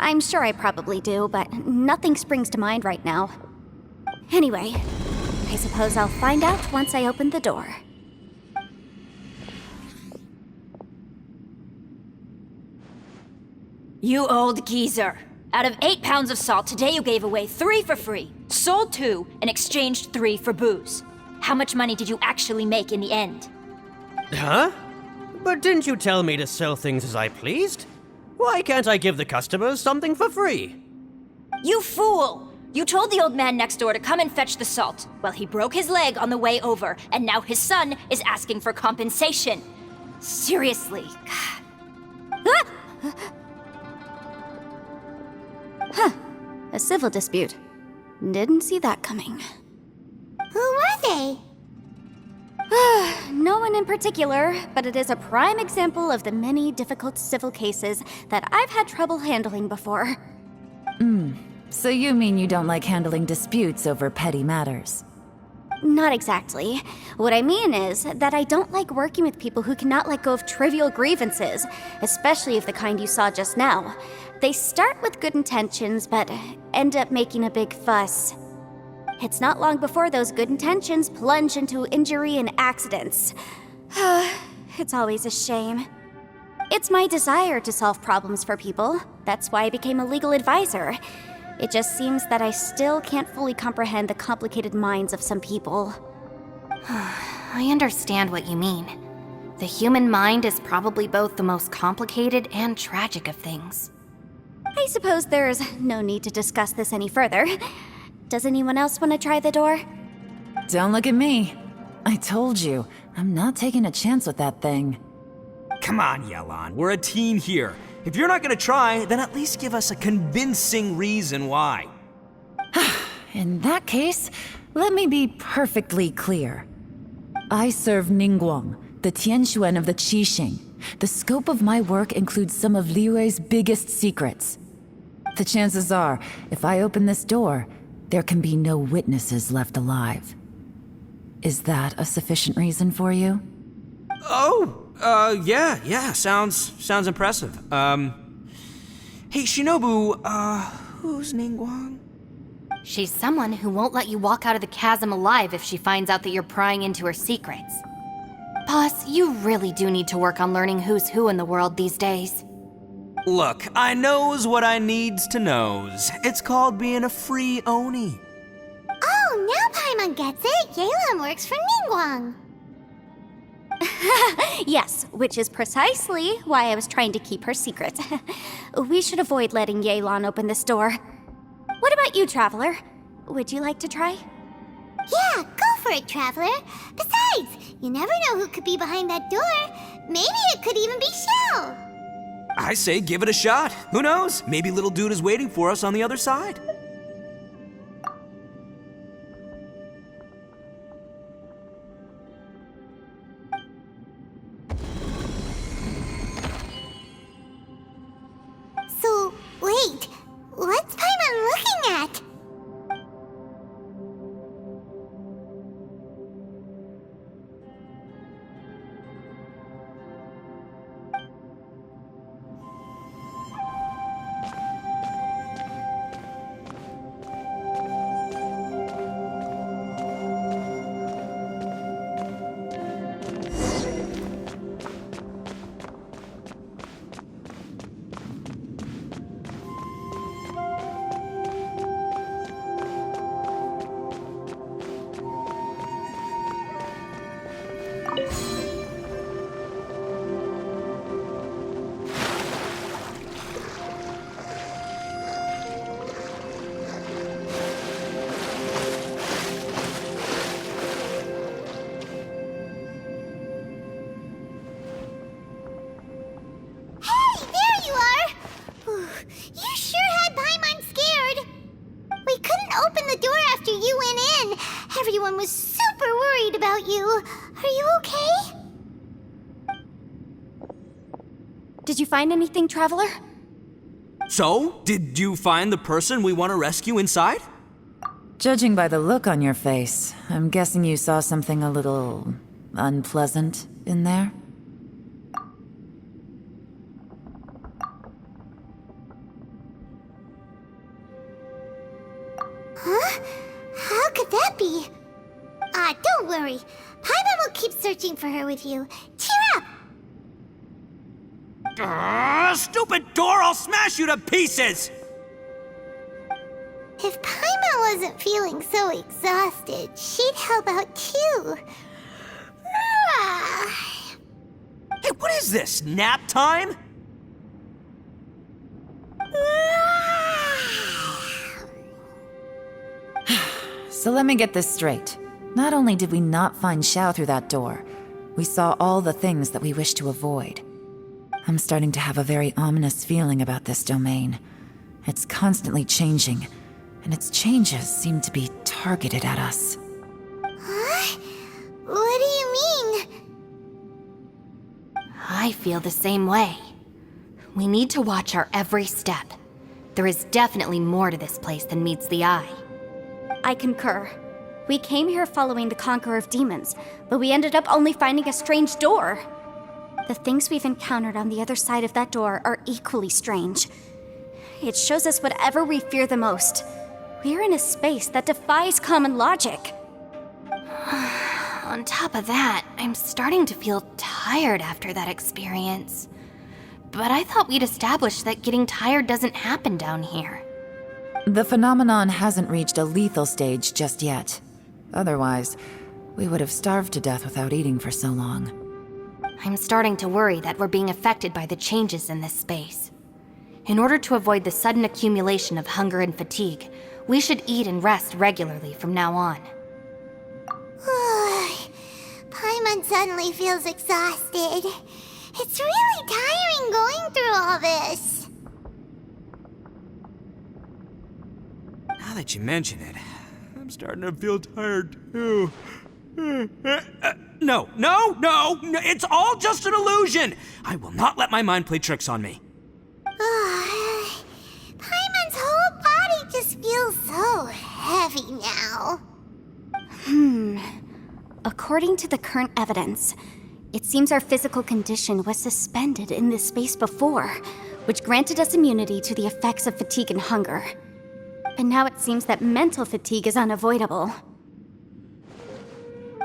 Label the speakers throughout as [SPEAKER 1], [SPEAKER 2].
[SPEAKER 1] I'm sure I probably do, but nothing springs to mind right now. Anyway, I suppose I'll find out once I open the door.
[SPEAKER 2] You old geezer. Out of 8 pounds of salt, today you gave away 3 for free, sold 2, and exchanged 3 for booze. How much money did you actually make in the end?
[SPEAKER 3] Huh? But didn't you tell me to sell things as I pleased? Why can't I give the customers something for free?
[SPEAKER 2] You fool! You told the old man next door to come and fetch the salt. Well, he broke his leg on the way over, and now his son is asking for compensation. Seriously.
[SPEAKER 1] A civil dispute. Didn't see that coming.
[SPEAKER 4] Who were they?
[SPEAKER 1] No one in particular, but it is a prime example of the many difficult civil cases that I've had trouble handling before.
[SPEAKER 5] So you mean you don't like handling disputes over petty matters?
[SPEAKER 1] Not exactly. What I mean is that I don't like working with people who cannot let go of trivial grievances, especially of the kind you saw just now. They start with good intentions, but end up making a big fuss. It's not long before those good intentions plunge into injury and accidents. It's always a shame. It's my desire to solve problems for people. That's why I became a legal advisor. It just seems that I still can't fully comprehend the complicated minds of some people.
[SPEAKER 4] I understand what you mean. The human mind is probably both the most complicated and tragic of things.
[SPEAKER 1] I suppose there's no need to discuss this any further. Does anyone else want to try the door?
[SPEAKER 5] Don't look at me. I told you, I'm not taking a chance with that thing.
[SPEAKER 6] Come on, Yelan, we're a team here. If you're not gonna try, then at least give us a convincing reason why.
[SPEAKER 5] In that case, let me be perfectly clear. I serve Ningguang, the Tianxuan of the Qixing. The scope of my work includes some of Liyue's biggest secrets. The chances are, if I open this door, there can be no witnesses left alive. Is that a sufficient reason for you?
[SPEAKER 6] Yeah, sounds impressive. Hey, Shinobu, who's Ningguang?
[SPEAKER 4] She's someone who won't let you walk out of the chasm alive if she finds out that you're prying into her secrets. Boss, you really do need to work on learning who's who in the world these days.
[SPEAKER 6] Look, I knows what I needs to knows. It's called being a free Oni.
[SPEAKER 4] Oh, now Paimon gets it. Yelan works for Ningguang.
[SPEAKER 1] Yes, which is precisely why I was trying to keep her secret. We should avoid letting Yelan open this door. What about you, Traveler? Would you like to try?
[SPEAKER 4] Yeah, go for it, Traveler. Besides, you never know who could be behind that door. Maybe it could even be Shell.
[SPEAKER 6] I say give it a shot. Who knows? Maybe little dude is waiting for us on the other side.
[SPEAKER 4] So, wait. What's Paimon looking at? Everyone was super worried about you. Are you okay?
[SPEAKER 1] Did you find anything, Traveler?
[SPEAKER 6] So, did you find the person we want to rescue inside?
[SPEAKER 5] Judging by the look on your face, I'm guessing you saw something a little unpleasant in there?
[SPEAKER 7] Huh? How could that be? Ah, don't worry. Paimon will keep searching for her with you. Cheer up!
[SPEAKER 6] Stupid door! I'll smash you to pieces!
[SPEAKER 7] If Paimon wasn't feeling so exhausted, she'd help out too.
[SPEAKER 6] Hey, what is this? Nap time?
[SPEAKER 5] So let me get this straight. Not only did we not find Xiao through that door, we saw all the things that we wish to avoid. I'm starting to have a very ominous feeling about this domain. It's constantly changing, and its changes seem to be targeted at us.
[SPEAKER 7] Huh? What do you mean?
[SPEAKER 4] I feel the same way. We need to watch our every step. There is definitely more to this place than meets the eye.
[SPEAKER 1] I concur. We came here following the Conqueror of Demons, but we ended up only finding a strange door. The things we've encountered on the other side of that door are equally strange. It shows us whatever we fear the most. We're in a space that defies common logic.
[SPEAKER 4] On top of that, I'm starting to feel tired after that experience. But I thought we'd established that getting tired doesn't happen down here.
[SPEAKER 5] The phenomenon hasn't reached a lethal stage just yet. Otherwise, we would have starved to death without eating for so long.
[SPEAKER 4] I'm starting to worry that we're being affected by the changes in this space. In order to avoid the sudden accumulation of hunger and fatigue, we should eat and rest regularly from now on.
[SPEAKER 7] Paimon suddenly feels exhausted. It's really tiring going through all this.
[SPEAKER 6] Now that you mention it, I'm starting to feel tired too. No, it's all just an illusion! I will not let my mind play tricks on me.
[SPEAKER 7] Paimon's whole body just feels so heavy now.
[SPEAKER 1] According to the current evidence, it seems our physical condition was suspended in this space before, which granted us immunity to the effects of fatigue and hunger. But now it seems that mental fatigue is unavoidable.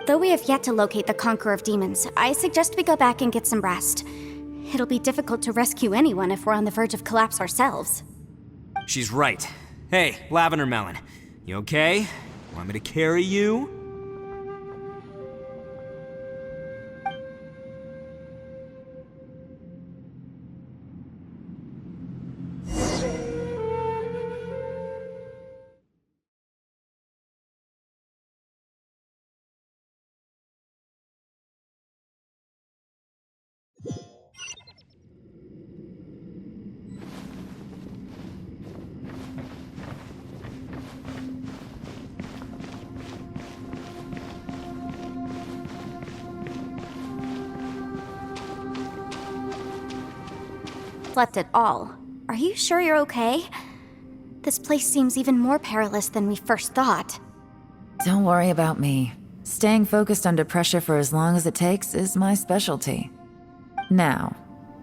[SPEAKER 1] Though we have yet to locate the Conqueror of Demons, I suggest we go back and get some rest. It'll be difficult to rescue anyone if we're on the verge of collapse ourselves.
[SPEAKER 6] She's right. Hey, Lavender Melon, you okay? Want me to carry you?
[SPEAKER 1] Slept at all. Are you sure you're okay? This place seems even more perilous than we first thought.
[SPEAKER 5] Don't worry about me. Staying focused under pressure for as long as it takes is my specialty. Now,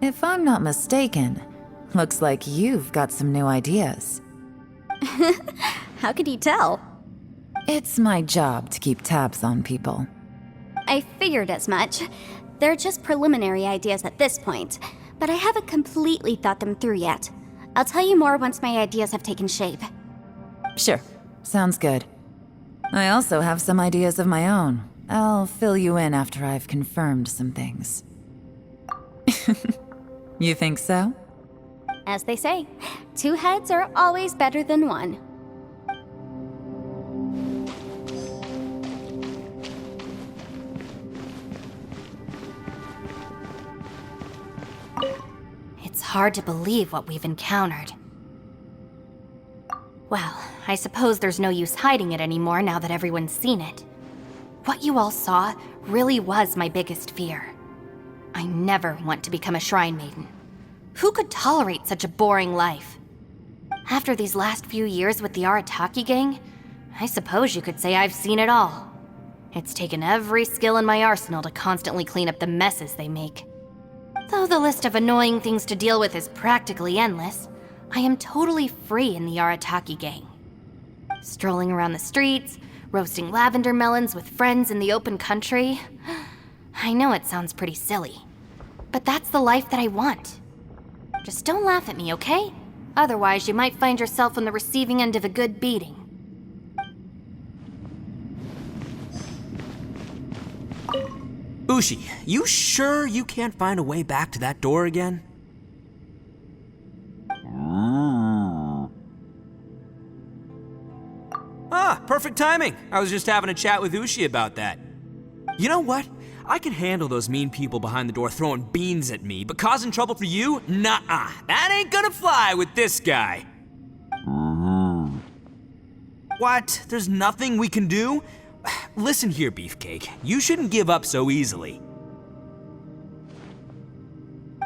[SPEAKER 5] if I'm not mistaken, looks like you've got some new ideas.
[SPEAKER 1] How could you tell?
[SPEAKER 5] It's my job to keep tabs on people.
[SPEAKER 1] I figured as much. They're just preliminary ideas at this point, but I haven't completely thought them through yet. I'll tell you more once my ideas have taken shape.
[SPEAKER 5] Sure, sounds good. I also have some ideas of my own. I'll fill you in after I've confirmed some things. You think so?
[SPEAKER 1] As they say, 2 heads are always better than 1.
[SPEAKER 4] It's hard to believe what we've encountered. Well, I suppose there's no use hiding it anymore now that everyone's seen it. What you all saw really was my biggest fear. I never want to become a shrine maiden. Who could tolerate such a boring life? After these last few years with the Arataki gang, I suppose you could say I've seen it all. It's taken every skill in my arsenal to constantly clean up the messes they make. Though the list of annoying things to deal with is practically endless, I am totally free in the Arataki gang. strolling around the streets, roasting lavender melons with friends in the open country. I know it sounds pretty silly, but that's the life that I want. Just don't laugh at me, okay? Otherwise, you might find yourself on the receiving end of a good beating.
[SPEAKER 6] Ushi, you sure you can't find a way back to that door again? Ah, perfect timing. I was just having a chat with Ushi about that. You know what? I can handle those mean people behind the door throwing beans at me, but causing trouble for you? Nuh-uh. That ain't gonna fly with this guy. What? There's nothing we can do? Listen here, Beefcake. You shouldn't give up so easily.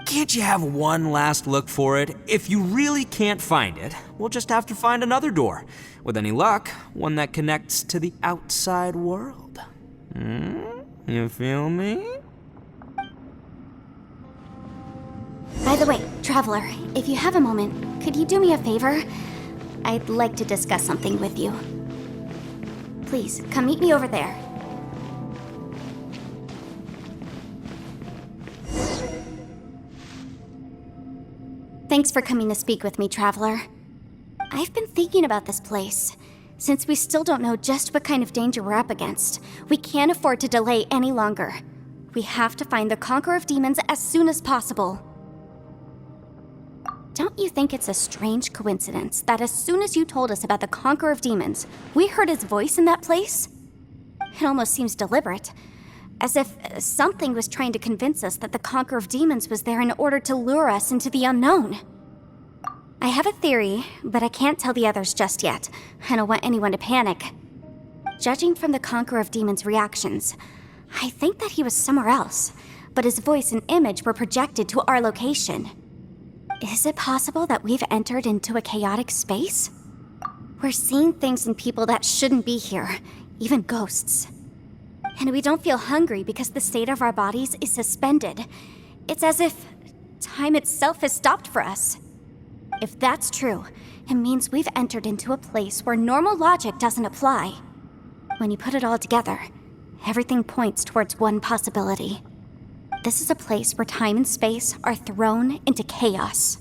[SPEAKER 6] Can't you have one last look for it? If you really can't find it, we'll just have to find another door. With any luck, one that connects to the outside world. You feel me?
[SPEAKER 1] By the way, Traveler, if you have a moment, could you do me a favor? I'd like to discuss something with you. Please, come meet me over there. Thanks for coming to speak with me, Traveler. I've been thinking about this place. Since we still don't know just what kind of danger we're up against, we can't afford to delay any longer. We have to find the Conqueror of Demons as soon as possible. Don't you think it's a strange coincidence that as soon as you told us about the Conqueror of Demons, we heard his voice in that place? It almost seems deliberate, as if something was trying to convince us that the Conqueror of Demons was there in order to lure us into the unknown. I have a theory, but I can't tell the others just yet. I don't want anyone to panic. Judging from the Conqueror of Demons' reactions, I think that he was somewhere else, but his voice and image were projected to our location. Is it possible that we've entered into a chaotic space? We're seeing things in people that shouldn't be here, even ghosts. And we don't feel hungry because the state of our bodies is suspended. It's as if time itself has stopped for us. If that's true, it means we've entered into a place where normal logic doesn't apply. When you put it all together, everything points towards one possibility. This is a place where time and space are thrown into chaos.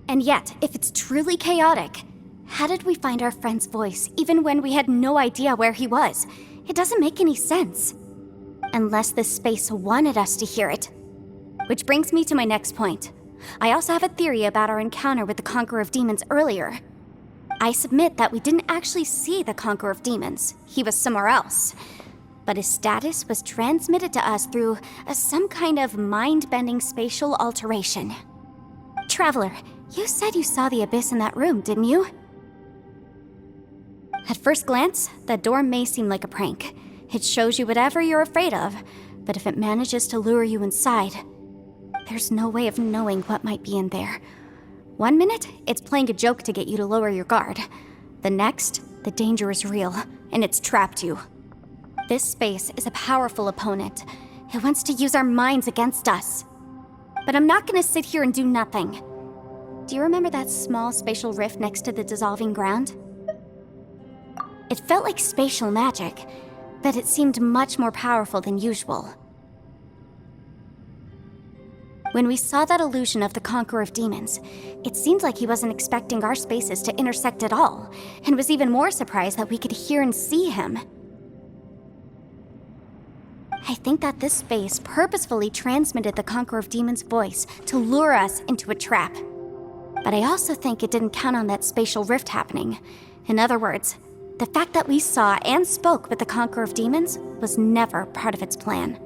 [SPEAKER 1] And yet, if it's truly chaotic, how did we find our friend's voice even when we had no idea where he was? It doesn't make any sense. Unless this space wanted us to hear it. Which brings me to my next point. I also have a theory about our encounter with the Conqueror of Demons earlier. I submit that we didn't actually see the Conqueror of Demons. He was somewhere else. But his status was transmitted to us through some kind of mind-bending spatial alteration. Traveler, you said you saw the abyss in that room, didn't you? At first glance, the door may seem like a prank. It shows you whatever you're afraid of, but if it manages to lure you inside, there's no way of knowing what might be in there. One minute, it's playing a joke to get you to lower your guard. The next, the danger is real, and it's trapped you. This space is a powerful opponent. It wants to use our minds against us. But I'm not gonna sit here and do nothing. Do you remember that small spatial rift next to the dissolving ground? It felt like spatial magic, but it seemed much more powerful than usual. When we saw that illusion of the Conqueror of Demons, it seemed like he wasn't expecting our spaces to intersect at all, and was even more surprised that we could hear and see him. I think that this space purposefully transmitted the Conqueror of Demons' voice to lure us into a trap. But I also think it didn't count on that spatial rift happening. In other words, the fact that we saw and spoke with the Conqueror of Demons was never part of its plan.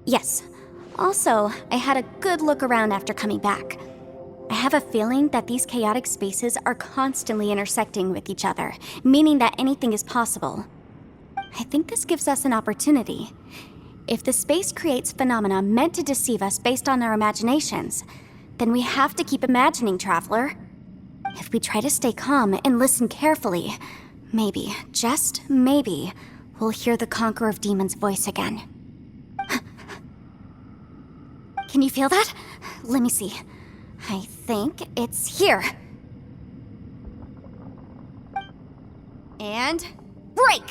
[SPEAKER 1] Yes. Also, I had a good look around after coming back. I have a feeling that these chaotic spaces are constantly intersecting with each other, meaning that anything is possible. I think this gives us an opportunity. If the space creates phenomena meant to deceive us based on our imaginations, then we have to keep imagining, Traveler. If we try to stay calm and listen carefully, maybe, just maybe, we'll hear the Conqueror of Demons' voice again. Can you feel that? Let me see. I think it's here. And break!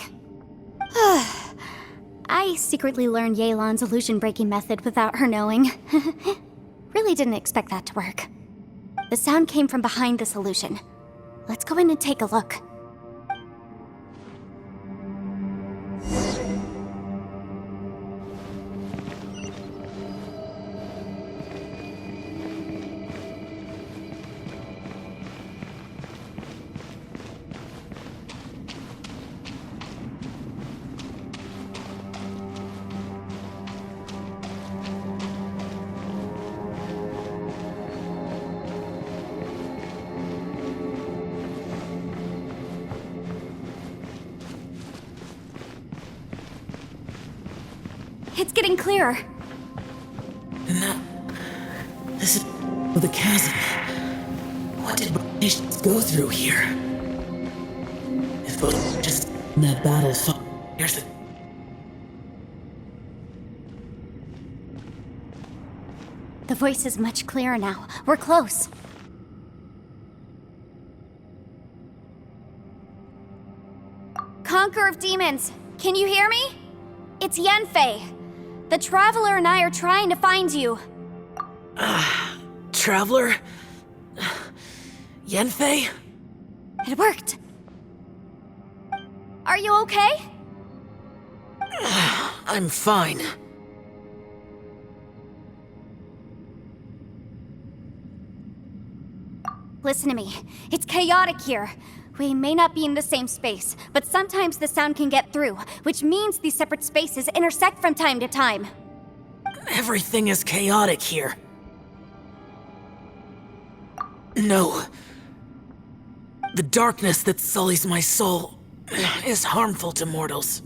[SPEAKER 1] I secretly learned Yelan's illusion-breaking method without her knowing. Really didn't expect that to work. The sound came from behind this illusion. Let's go in and take a look. It's getting clearer.
[SPEAKER 8] No. This is the chasm. What did nations go through here? If both just in that battle fought, here's the...
[SPEAKER 1] The voice is much clearer now. We're close. Conqueror of Demons, can you hear me? It's Yanfei. The Traveler and I are trying to find you.
[SPEAKER 8] Traveler? Yanfei?
[SPEAKER 1] It worked. Are you okay?
[SPEAKER 8] I'm fine.
[SPEAKER 1] Listen to me. It's chaotic here. We may not be in the same space, but sometimes the sound can get through, which means these separate spaces intersect from time to time.
[SPEAKER 8] Everything is chaotic here. No. The darkness that sullies my soul is harmful to mortals.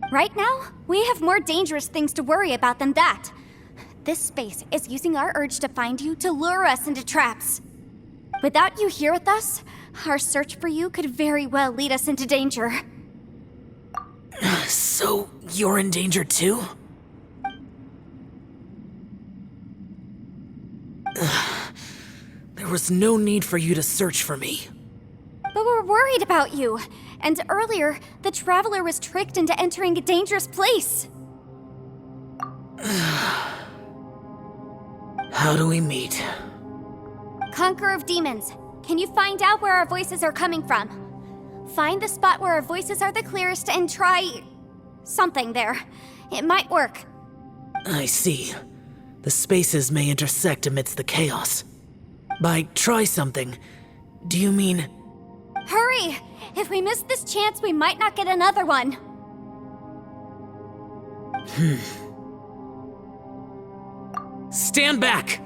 [SPEAKER 1] Right now, we have more dangerous things to worry about than that. This space is using our urge to find you to lure us into traps. Without you here with us, our search for you could very well lead us into danger.
[SPEAKER 8] So, you're in danger too? There was no need for you to search for me.
[SPEAKER 1] But we're worried about you. And earlier, the Traveler was tricked into entering a dangerous place.
[SPEAKER 8] How do we meet?
[SPEAKER 1] Conqueror of Demons, can you find out where our voices are coming from? Find the spot where our voices are the clearest and try... something there. It might work.
[SPEAKER 8] I see. The spaces may intersect amidst the chaos. By try something, do you mean...
[SPEAKER 1] Hurry! If we miss this chance, we might not get another one.
[SPEAKER 8] Stand back!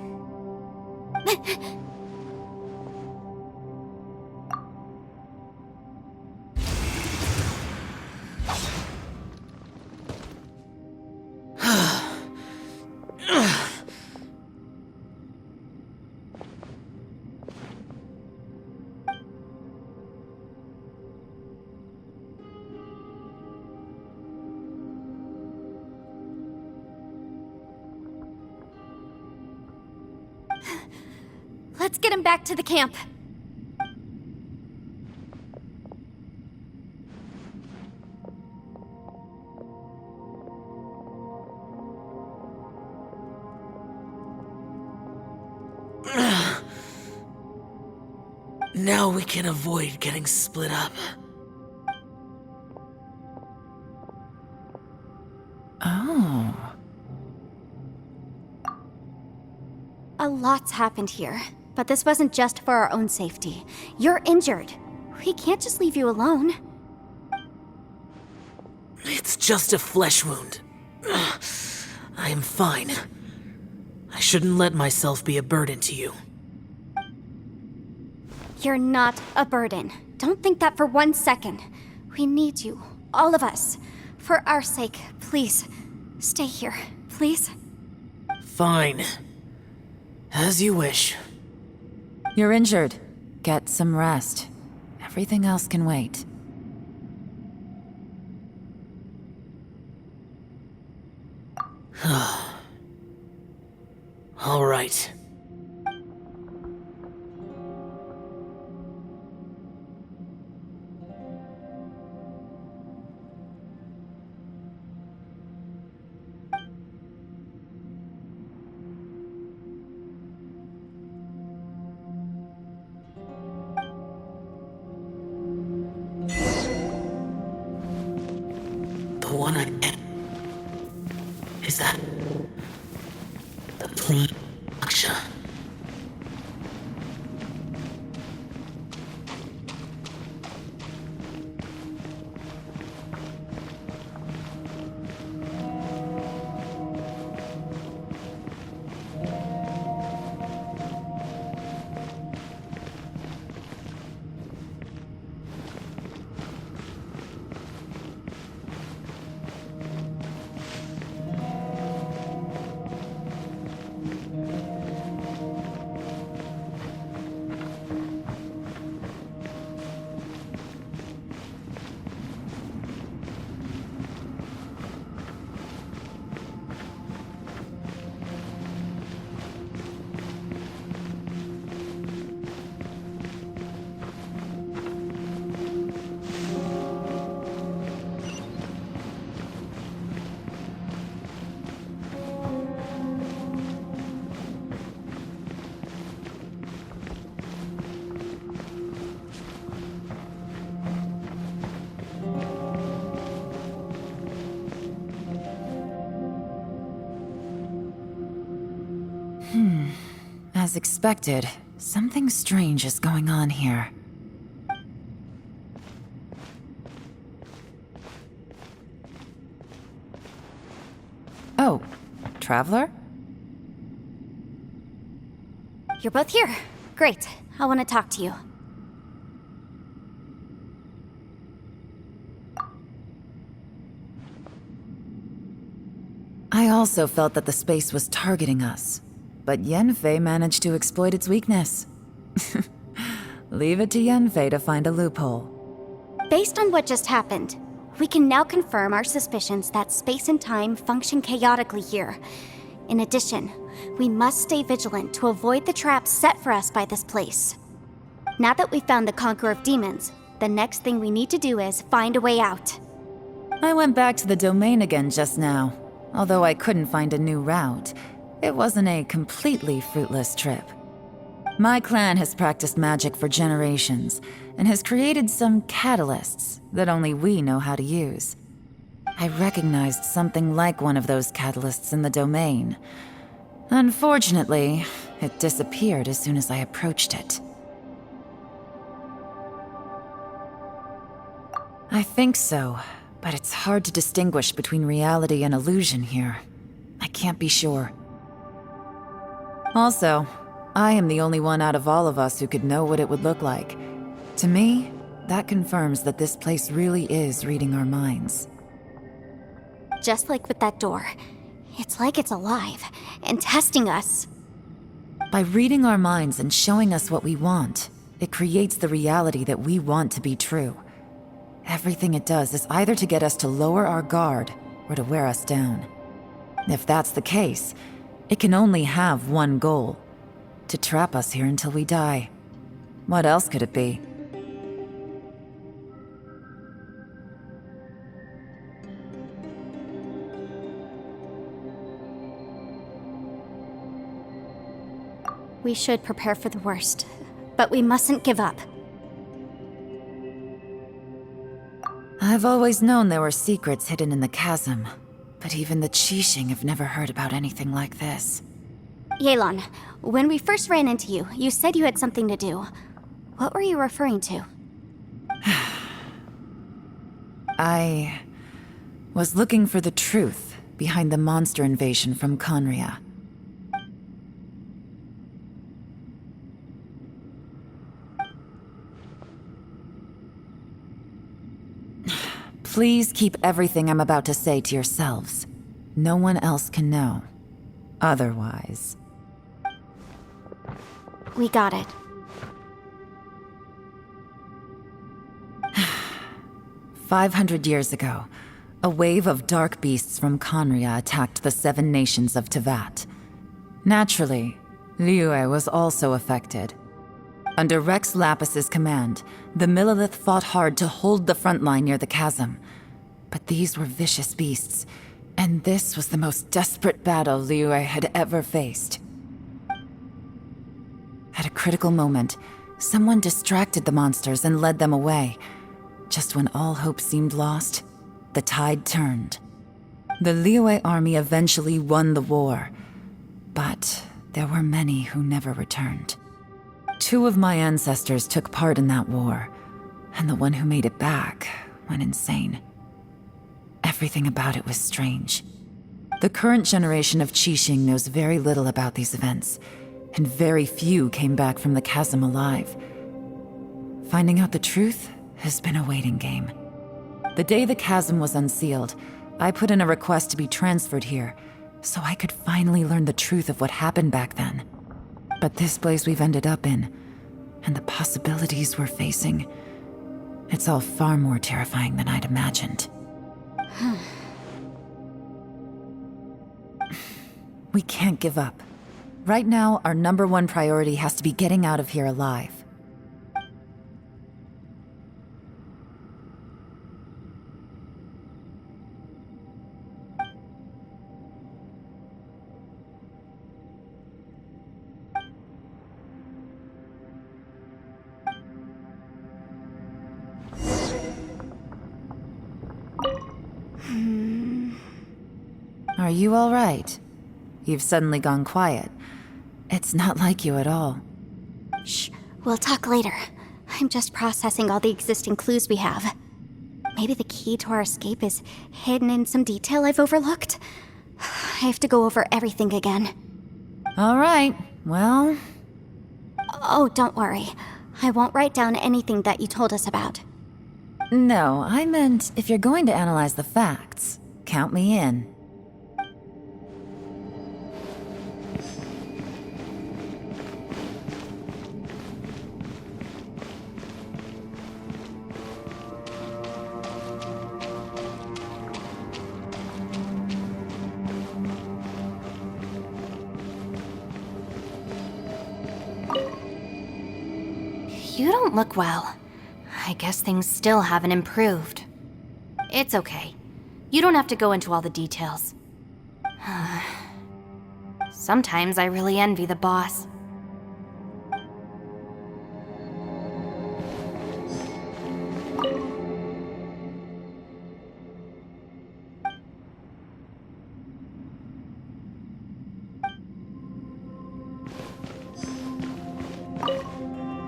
[SPEAKER 1] Let's get him back to the camp.
[SPEAKER 8] Now we can avoid getting split up.
[SPEAKER 5] Oh.
[SPEAKER 1] A lot's happened here, but this wasn't just for our own safety. You're injured. We can't just leave you alone.
[SPEAKER 8] It's just a flesh wound. I am fine. I shouldn't let myself be a burden to you.
[SPEAKER 1] You're not a burden. Don't think that for 1 second. We need you, all of us. For our sake, please, stay here, please.
[SPEAKER 8] Fine. As you wish.
[SPEAKER 5] You're injured. Get some rest. Everything else can wait.
[SPEAKER 8] All right. that? The prime gacha.
[SPEAKER 5] As expected, something strange is going on here. Oh, Traveler?
[SPEAKER 1] You're both here. Great. I want to talk to you.
[SPEAKER 5] I also felt that the space was targeting us, but Yenfei managed to exploit its weakness. Leave it to Yenfei to find a loophole.
[SPEAKER 1] Based on what just happened, we can now confirm our suspicions that space and time function chaotically here. In addition, we must stay vigilant to avoid the traps set for us by this place. Now that we've found the Conqueror of Demons, the next thing we need to do is find a way out.
[SPEAKER 5] I went back to the domain again just now. Although I couldn't find a new route, it wasn't a completely fruitless trip. My clan has practiced magic for generations, and has created some catalysts that only we know how to use. I recognized something like one of those catalysts in the domain. Unfortunately, it disappeared as soon as I approached it. I think so, but it's hard to distinguish between reality and illusion here. I can't be sure. Also, I am the only one out of all of us who could know what it would look like. To me, that confirms that this place really is reading our minds.
[SPEAKER 1] Just like with that door, it's like it's alive and testing us.
[SPEAKER 5] By reading our minds and showing us what we want, it creates the reality that we want to be true. Everything it does is either to get us to lower our guard or to wear us down. If that's the case, it can only have one goal: to trap us here until we die. What else could it be?
[SPEAKER 1] We should prepare for the worst, but we mustn't give up.
[SPEAKER 5] I've always known there were secrets hidden in the chasm, but even the Qixing have never heard about anything like this.
[SPEAKER 1] Yelan, when we first ran into you, you said you had something to do. What were you referring to?
[SPEAKER 5] I was looking for the truth behind the monster invasion from Conria. Please keep everything I'm about to say to yourselves. No one else can know. Otherwise...
[SPEAKER 1] We got it.
[SPEAKER 5] 500 years ago, a wave of dark beasts from Conria attacked the 7 nations of Tevat. Naturally, Liyue was also affected. Under Rex Lapis's command, the Millelith fought hard to hold the front line near the chasm. But these were vicious beasts, and this was the most desperate battle Liyue had ever faced. At a critical moment, someone distracted the monsters and led them away. Just when all hope seemed lost, the tide turned. The Liyue army eventually won the war, but there were many who never returned. 2 of my ancestors took part in that war, and the one who made it back went insane. Everything about it was strange. The current generation of Qixing knows very little about these events, and very few came back from the chasm alive. Finding out the truth has been a waiting game. The day the chasm was unsealed, I put in a request to be transferred here, so I could finally learn the truth of what happened back then. But this place we've ended up in, and the possibilities we're facing, it's all far more terrifying than I'd imagined. We can't give up. Right now, our #1 priority has to be getting out of here alive. Are you all right? You've suddenly gone quiet. It's not like you at all.
[SPEAKER 1] Shh, we'll talk later. I'm just processing all the existing clues we have. Maybe the key to our escape is hidden in some detail I've overlooked. I have to go over everything again.
[SPEAKER 5] All right, well...
[SPEAKER 1] Oh, don't worry. I won't write down anything that you told us about.
[SPEAKER 5] No, I meant if you're going to analyze the facts, count me in.
[SPEAKER 4] You don't look well. I guess things still haven't improved. It's okay. You don't have to go into all the details. Sometimes I really envy the boss.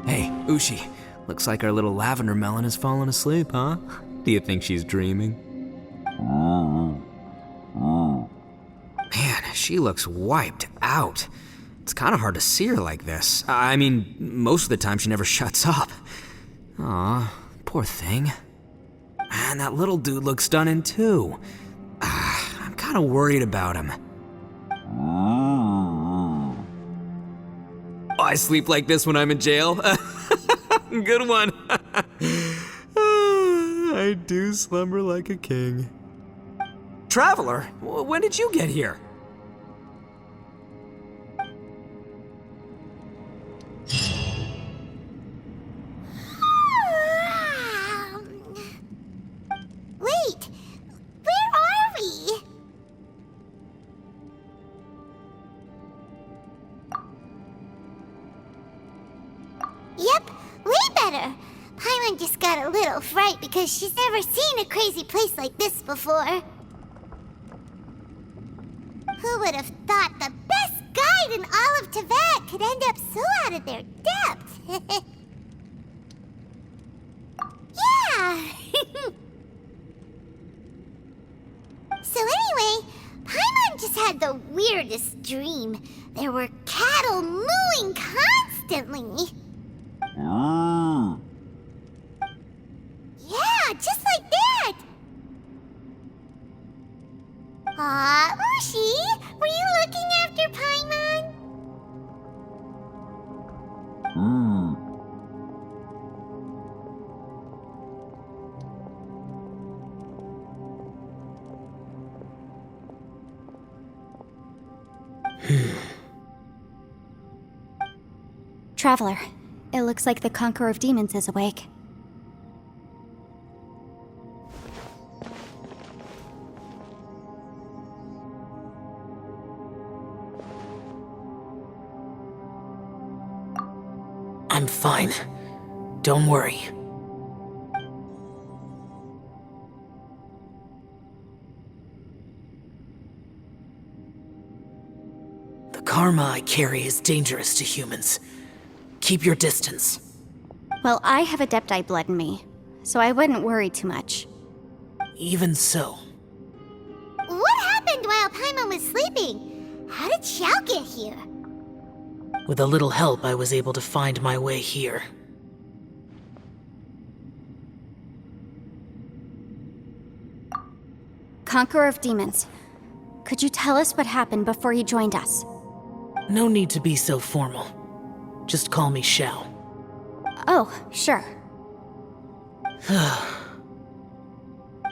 [SPEAKER 6] Hey, Ushi. Looks like our little lavender melon has fallen asleep, huh? Do you think she's dreaming? Man, she looks wiped out. It's kind of hard to see her like this. I mean, most of the time she never shuts up. Aw, poor thing. And that little dude looks stunning too. I'm kind of worried about him. I sleep like this when I'm in jail. Good one. I do slumber like a king. Traveler, when did you get here?
[SPEAKER 7] Wait, where are we? Yep, way better. Paimon just got a little fright because she's never seen a crazy place like this before. Who would have thought the best guide in all of Tibet could end up so out of their depth? Yeah! So anyway, Paimon just had the weirdest dream. There were cattle mooing constantly. Yeah, just like that! Aw, Ushi, were you looking after Paimon?
[SPEAKER 1] Traveler, it looks like the Conqueror of Demons is awake.
[SPEAKER 8] I'm fine. Don't worry. karma I carry is dangerous to humans. Keep your distance.
[SPEAKER 1] Well, I have Adepti blood in me, so I wouldn't worry too much.
[SPEAKER 8] Even so,
[SPEAKER 7] What happened while Paimon was sleeping? How did Xiao get here?
[SPEAKER 8] with a little help, I was able to find my way here.
[SPEAKER 1] Conqueror of Demons, could you tell us what happened before you joined us?
[SPEAKER 8] No need to be so formal. Just call me Xiao.
[SPEAKER 1] Oh, sure.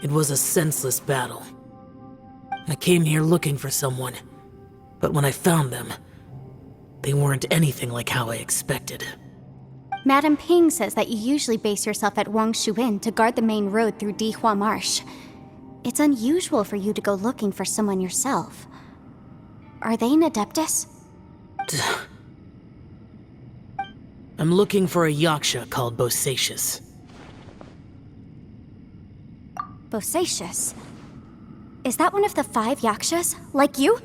[SPEAKER 8] It was a senseless battle. I came here looking for someone, but when I found them, they weren't anything like how I expected.
[SPEAKER 1] Madame Ping says that you usually base yourself at Wangshuin to guard the main road through Dihua Marsh. It's unusual for you to go looking for someone yourself. Are they an Adeptus?
[SPEAKER 8] I'm looking for a yaksha called Bosacius.
[SPEAKER 1] Bosacius? Is that one of the 5 yakshas, like you?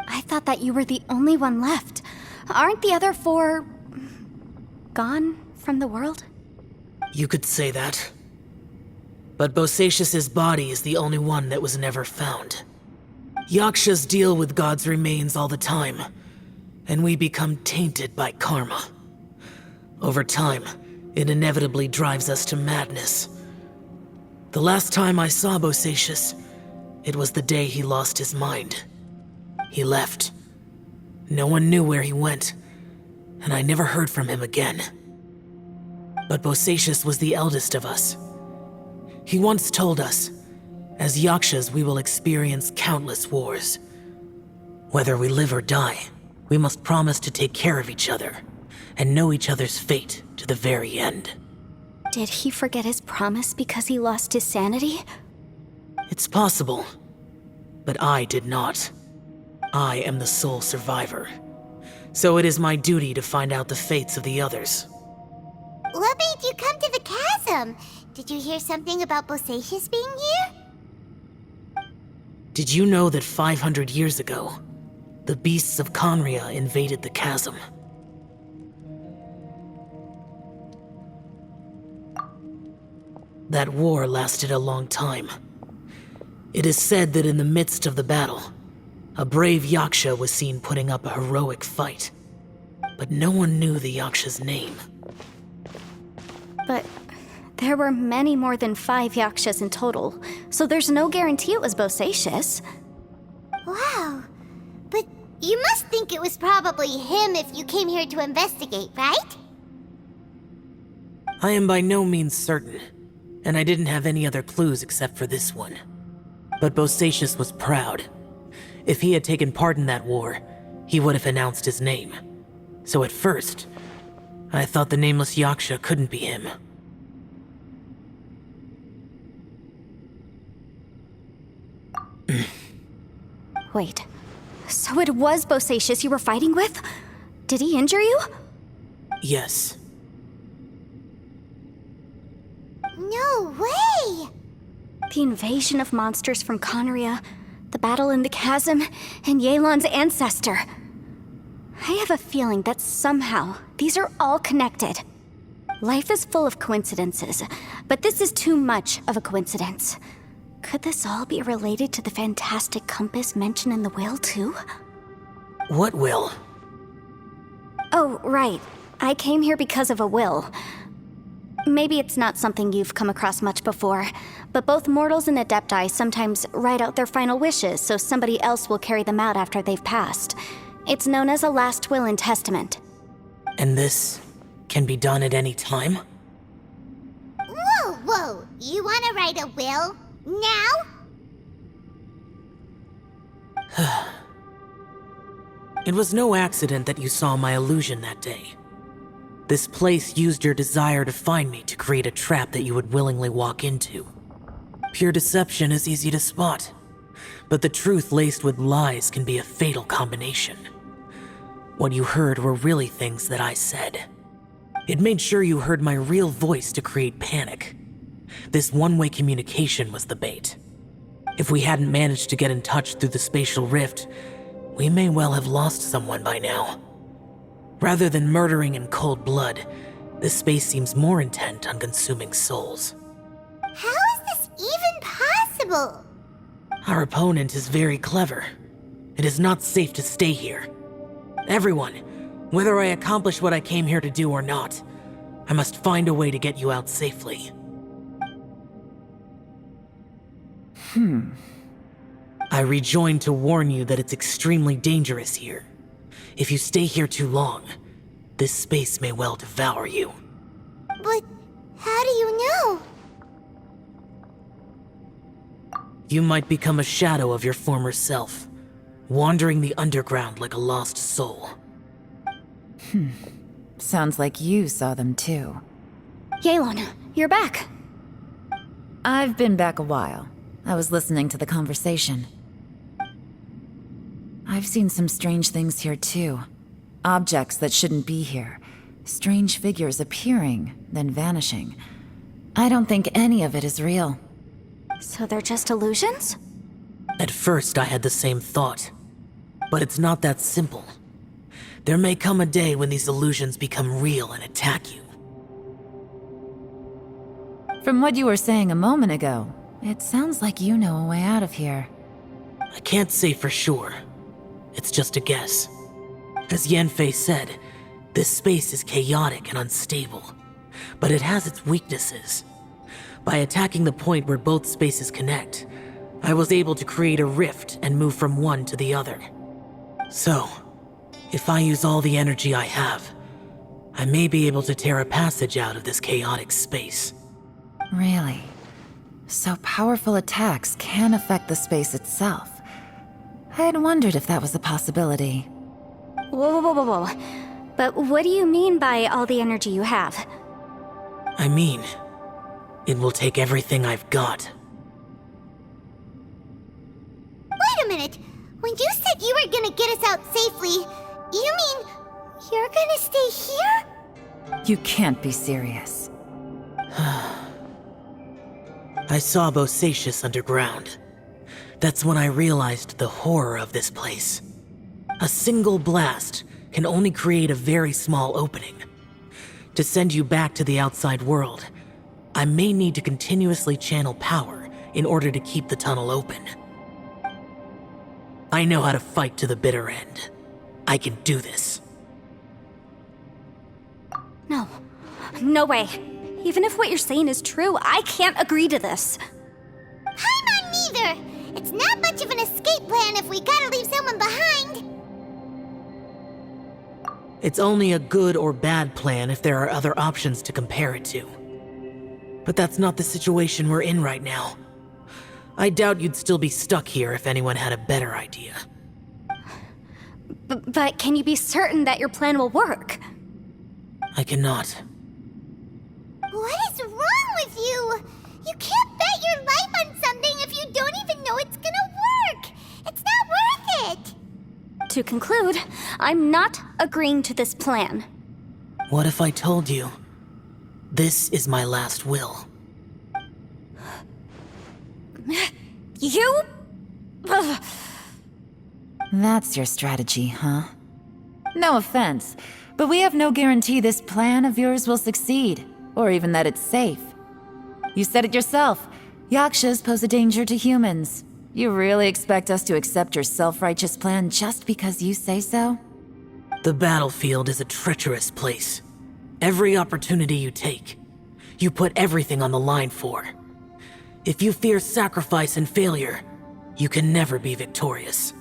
[SPEAKER 1] I thought that you were the only one left. Aren't the other 4... gone from the world?
[SPEAKER 8] You could say that. But Bosacius's body is the only one that was never found. Yakshas deal with God's remains all the time, and we become tainted by karma. Over time, it inevitably drives us to madness. The last time I saw Bosacius, it was the day he lost his mind. He left. No one knew where he went, and I never heard from him again. But Bosacius was the eldest of us. He once told us, as yakshas we will experience countless wars. Whether we live or die, we must promise to take care of each other, and know each other's fate to the very end.
[SPEAKER 1] Did he forget his promise because he lost his sanity?
[SPEAKER 8] It's possible, but I did not. I am the sole survivor. So it is my duty to find out the fates of the others.
[SPEAKER 7] What made you come to the chasm? Did you hear something about Bosacius being here?
[SPEAKER 8] Did you know that 500 years ago, the beasts of Conria invaded the chasm? That war lasted a long time. It is said that in the midst of the battle, a brave yaksha was seen putting up a heroic fight. But no one knew the yaksha's name.
[SPEAKER 1] But there were many more than 5 yakshas in total, so there's no guarantee it was Bosacius.
[SPEAKER 7] Wow. But you must think it was probably him if you came here to investigate, right?
[SPEAKER 8] I am by no means certain, and I didn't have any other clues except for this one. But Bosacius was proud. If he had taken part in that war, he would have announced his name. So at first, I thought the nameless yaksha couldn't be him.
[SPEAKER 1] Wait, so it was Bosacius you were fighting with? Did he injure you?
[SPEAKER 8] Yes.
[SPEAKER 7] No way!
[SPEAKER 1] The invasion of monsters from Conria, the battle in the chasm, and Yelan's ancestor. I have a feeling that somehow these are all connected. Life is full of coincidences, but this is too much of a coincidence. Could this all be related to the fantastic compass mentioned in the will, too?
[SPEAKER 8] What will?
[SPEAKER 1] Oh, right. I came here because of a will. Maybe it's not something you've come across much before, but both mortals and Adepti sometimes write out their final wishes so somebody else will carry them out after they've passed. It's known as a last will and testament.
[SPEAKER 8] And this can be done at any time?
[SPEAKER 7] Whoa, whoa! You wanna write a will? Now?
[SPEAKER 8] It was no accident that you saw my illusion that day. This place used your desire to find me to create a trap that you would willingly walk into. Pure deception is easy to spot, but the truth laced with lies can be a fatal combination. What you heard were really things that I said. It made sure you heard my real voice to create panic. This one-way communication was the bait. If we hadn't managed to get in touch through the spatial rift, We may well have lost someone by now. Rather than murdering in cold blood, this space seems more intent on consuming souls.
[SPEAKER 7] How is this even possible?
[SPEAKER 8] Our opponent is very clever. It is not safe to stay here. Everyone, whether I accomplish what I came here to do or not, I must find a way to get you out safely. I rejoined to warn you that it's extremely dangerous here. If you stay here too long, this space may well devour you.
[SPEAKER 7] But how do you know?
[SPEAKER 8] You might become a shadow of your former self, wandering the underground like a lost soul.
[SPEAKER 5] Sounds like you saw them too.
[SPEAKER 1] Yelan, you're back.
[SPEAKER 5] I've been back a while. I was listening to the conversation. I've seen some strange things here too. Objects that shouldn't be here. Strange figures appearing, then vanishing. I don't think any of it is real.
[SPEAKER 1] So they're just illusions?
[SPEAKER 8] At first, I had the same thought. But it's not that simple. There may come a day when these illusions become real and attack you.
[SPEAKER 5] From what you were saying a moment ago, it sounds like you know a way out of here.
[SPEAKER 8] I can't say for sure. It's just a guess. As Yanfei said, this space is chaotic and unstable, but it has its weaknesses. By attacking the point where both spaces connect, I was able to create a rift and move from one to the other. So, if I use all the energy I have, I may be able to tear a passage out of this chaotic space.
[SPEAKER 5] Really? So powerful attacks can affect the space itself. I had wondered if that was a possibility.
[SPEAKER 1] Whoa, whoa, whoa, whoa, whoa. But what do you mean by all the energy you have?
[SPEAKER 8] I mean, it will take everything I've got.
[SPEAKER 7] Wait a minute. When you said you were gonna get us out safely, you mean you're gonna stay here?
[SPEAKER 5] You can't be serious.
[SPEAKER 8] I saw Bosacius underground. That's when I realized the horror of this place. A single blast can only create a very small opening. To send you back to the outside world, I may need to continuously channel power in order to keep the tunnel open. I know how to fight to the bitter end. I can do this.
[SPEAKER 1] No. No way. Even if what you're saying is true, I can't agree to this.
[SPEAKER 7] I'm not neither. It's not much of an escape plan if we gotta leave someone behind.
[SPEAKER 8] It's only a good or bad plan if there are other options to compare it to. But that's not the situation we're in right now. I doubt you'd still be stuck here if anyone had a better idea.
[SPEAKER 1] But can you be certain that your plan will work?
[SPEAKER 8] I cannot.
[SPEAKER 7] What is wrong with you? You can't bet your life on something if you don't even know it's gonna work. It's not worth it.
[SPEAKER 1] To conclude, I'm not agreeing to this plan.
[SPEAKER 8] What if I told you, this is my last will?
[SPEAKER 1] You? Ugh.
[SPEAKER 5] That's your strategy, huh? No offense, but we have no guarantee this plan of yours will succeed, or even that it's safe. You said it yourself. Yakshas pose a danger to humans. You really expect us to accept your self-righteous plan just because you say so?
[SPEAKER 8] The battlefield is a treacherous place. Every opportunity you take, you put everything on the line for. If you fear sacrifice and failure, you can never be victorious.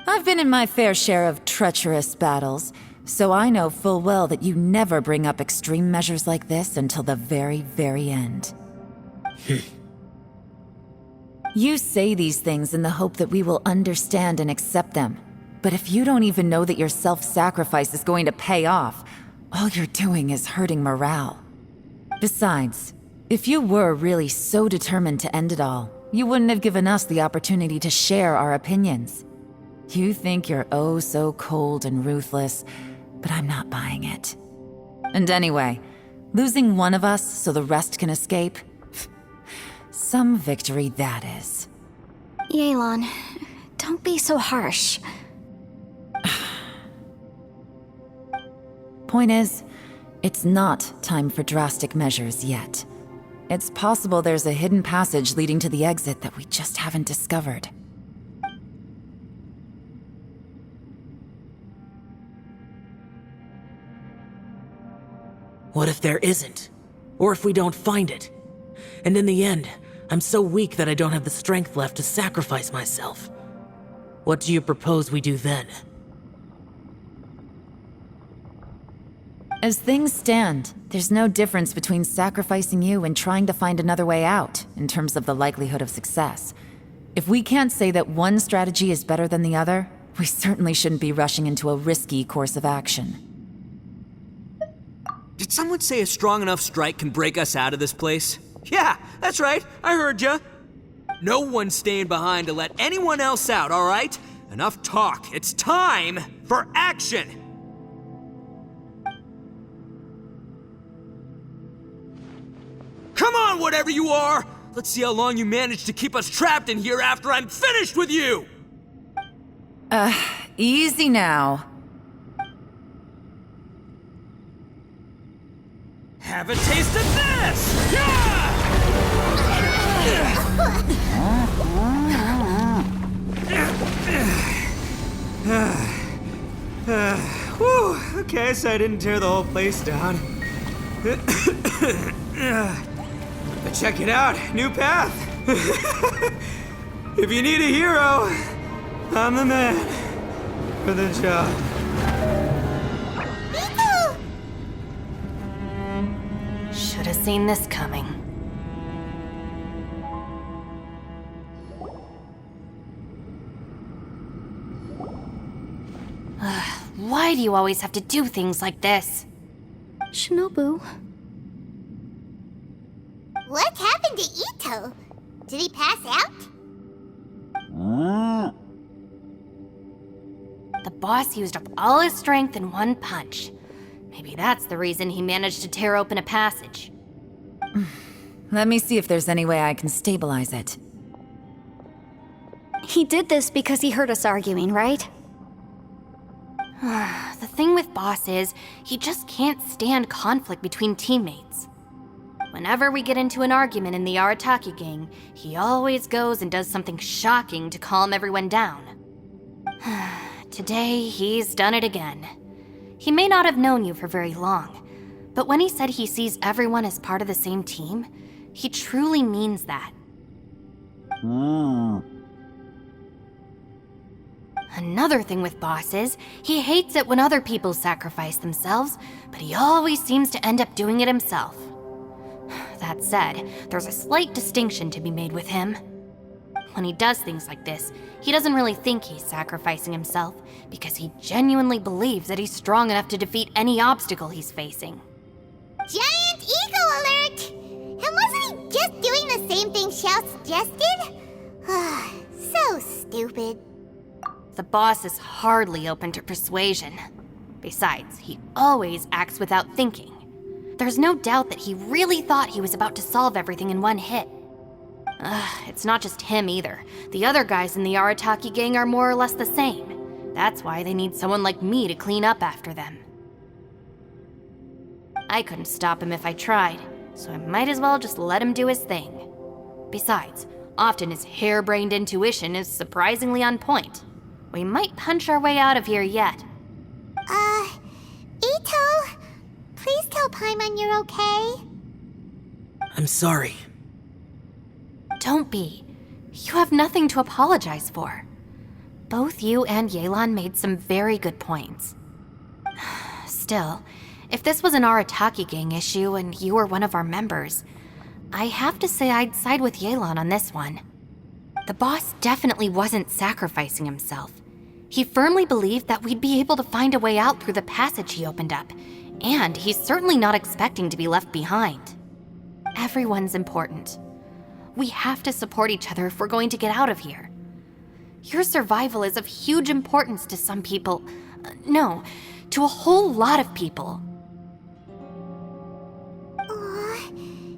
[SPEAKER 5] I've been in my fair share of treacherous battles, so I know full well that you never bring up extreme measures like this until the very, very end. You say these things in the hope that we will understand and accept them. But if you don't even know that your self-sacrifice is going to pay off, all you're doing is hurting morale. Besides, if you were really so determined to end it all, you wouldn't have given us the opportunity to share our opinions. You think you're oh so cold and ruthless, but I'm not buying it. And anyway, losing one of us so the rest can escape? Some victory that is.
[SPEAKER 1] Yelan, don't be so harsh.
[SPEAKER 5] point is, it's not time for drastic measures yet. It's possible there's a hidden passage leading to the exit that we just haven't discovered.
[SPEAKER 8] What if there isn't? Or if we don't find it? And in the end, I'm so weak that I don't have the strength left to sacrifice myself. What do you propose we do then?
[SPEAKER 5] As things stand, there's no difference between sacrificing you and trying to find another way out, in terms of the likelihood of success. If we can't say that one strategy is better than the other, we certainly shouldn't be rushing into a risky course of action.
[SPEAKER 6] Did someone say a strong enough strike can break us out of this place? Yeah, that's right, I heard ya. No one's staying behind to let anyone else out, all right? Enough talk, it's time for action! Come on, whatever you are! Let's see how long you manage to keep us trapped in here after I'm finished with you!
[SPEAKER 5] Easy now.
[SPEAKER 6] Have a taste of this! Yeah! Whew, okay, so I didn't tear the whole place down. But check it out, new path. If you need a hero, I'm the man for the job.
[SPEAKER 4] Should have seen this coming. Why do you always have to do things like this?
[SPEAKER 1] Shinobu.
[SPEAKER 7] What happened to Ito? Did he pass out?
[SPEAKER 4] The boss used up all his strength in one punch. Maybe that's the reason he managed to tear open a passage.
[SPEAKER 5] Let me see if there's any way I can stabilize it.
[SPEAKER 1] He did this because he heard us arguing, right?
[SPEAKER 4] The thing with Boss is, he just can't stand conflict between teammates. Whenever we get into an argument in the Arataki gang, he always goes and does something shocking to calm everyone down. Today, he's done it again. He may not have known you for very long, but when he said he sees everyone as part of the same team, he truly means that. Another thing with Boss is, he hates it when other people sacrifice themselves, but he always seems to end up doing it himself. That said, there's a slight distinction to be made with him. When he does things like this, he doesn't really think he's sacrificing himself, because he genuinely believes that he's strong enough to defeat any obstacle he's facing.
[SPEAKER 7] Giant ego alert! And wasn't he just doing the same thing Xiao suggested? So stupid.
[SPEAKER 4] The boss is hardly open to persuasion. Besides, he always acts without thinking. There's no doubt that he really thought he was about to solve everything in one hit. It's not just him either. The other guys in the Arataki gang are more or less the same. That's why they need someone like me to clean up after them. I couldn't stop him if I tried, so I might as well just let him do his thing. Besides, often his harebrained intuition is surprisingly on point. We might punch our way out of here yet.
[SPEAKER 7] Ito, please tell Paimon you're okay.
[SPEAKER 8] I'm sorry.
[SPEAKER 4] Don't be. You have nothing to apologize for. Both you and Yelan made some very good points. Still, if this was an Arataki gang issue and you were one of our members, I have to say I'd side with Yelan on this one. The boss definitely wasn't sacrificing himself. He firmly believed that we'd be able to find a way out through the passage he opened up, and he's certainly not expecting to be left behind. Everyone's important. We have to support each other if we're going to get out of here. Your survival is of huge importance to some people. No, to a whole lot of people.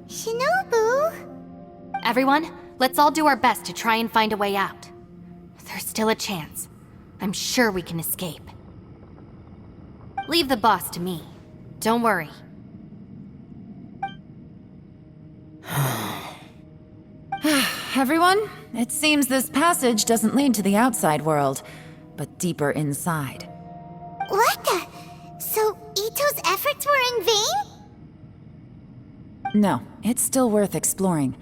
[SPEAKER 7] Shinobu?
[SPEAKER 4] Everyone, let's all do our best to try and find a way out. There's still a chance. I'm sure we can escape. Leave the boss to me. Don't worry.
[SPEAKER 5] Everyone, it seems this passage doesn't lead to the outside world, but deeper inside.
[SPEAKER 7] What the? So Ito's efforts were in vain?
[SPEAKER 5] No, it's still worth exploring.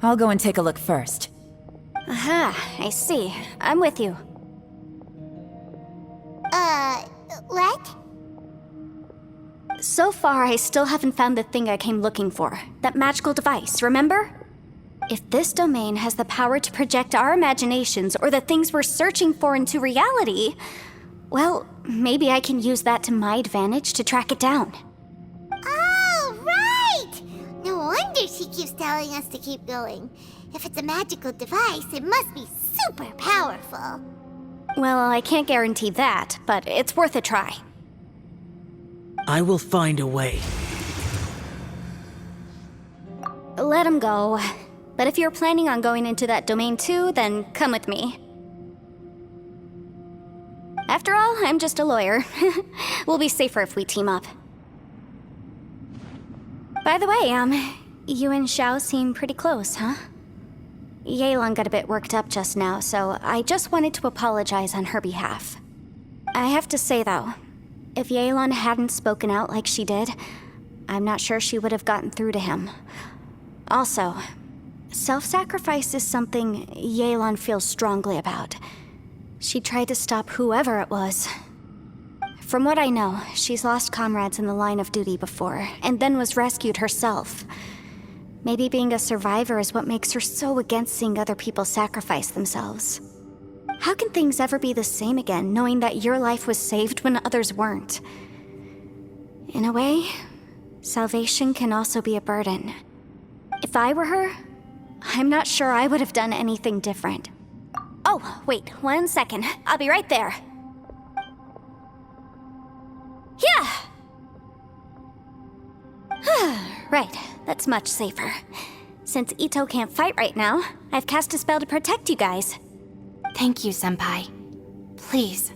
[SPEAKER 5] I'll go and take a look first.
[SPEAKER 1] Aha, I see. I'm with you.
[SPEAKER 7] What?
[SPEAKER 1] So far, I still haven't found the thing I came looking for. That magical device, remember? If this domain has the power to project our imaginations or the things we're searching for into reality, well, maybe I can use that to my advantage to track it down.
[SPEAKER 7] Oh, right! No wonder she keeps telling us to keep going. If it's a magical device, it must be super powerful.
[SPEAKER 1] Well, I can't guarantee that, but it's worth a try.
[SPEAKER 8] I will find a way.
[SPEAKER 1] Let him go. But if you're planning on going into that domain too, then come with me. After all, I'm just a lawyer. We'll be safer if we team up. By the way, you and Xiao seem pretty close, huh? Yelan got a bit worked up just now, so I just wanted to apologize on her behalf. I have to say, though, if Yelan hadn't spoken out like she did, I'm not sure she would have gotten through to him. Also, self-sacrifice is something Yelan feels strongly about. She tried to stop whoever it was. From what I know, she's lost comrades in the line of duty before, and then was rescued herself. Maybe being a survivor is what makes her so against seeing other people sacrifice themselves. How can things ever be the same again, knowing that your life was saved when others weren't? In a way, salvation can also be a burden. If I were her, I'm not sure I would have done anything different. Oh, wait, 1 second. I'll be right there. Yeah! Right, that's much safer. Since Ito can't fight right now, I've cast a spell to protect you guys.
[SPEAKER 4] Thank you, Senpai. Please,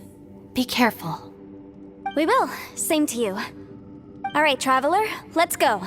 [SPEAKER 4] be careful.
[SPEAKER 1] We will. Same to you. All right, Traveler, let's go.